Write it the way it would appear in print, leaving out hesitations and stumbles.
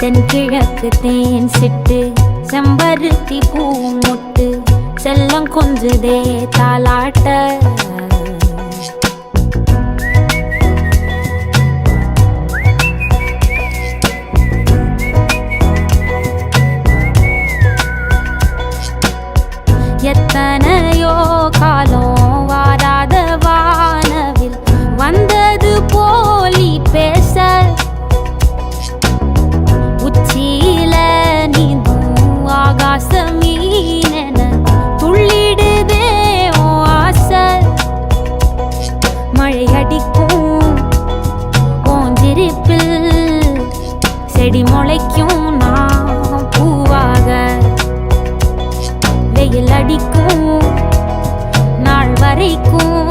தென்கிழக்கு தேன் சிட்டு செம்பருத்தி பூ முட்டு செல்லம் கொஞ்சுதே தாலாட்ட எத்தனையோ காலம் வாராத வானவில் வந்தது போலி பேச உச்சியில நீந்தும் ஆகாச மீனென துள்ளிடுதே உன் ஆசை மழை அடிக்கும் ஓஞ்சிருப்பில் செடி முளைக்கும் நான் பூவாக வெயில் அடிக்கும் நாள் வரைக்கும்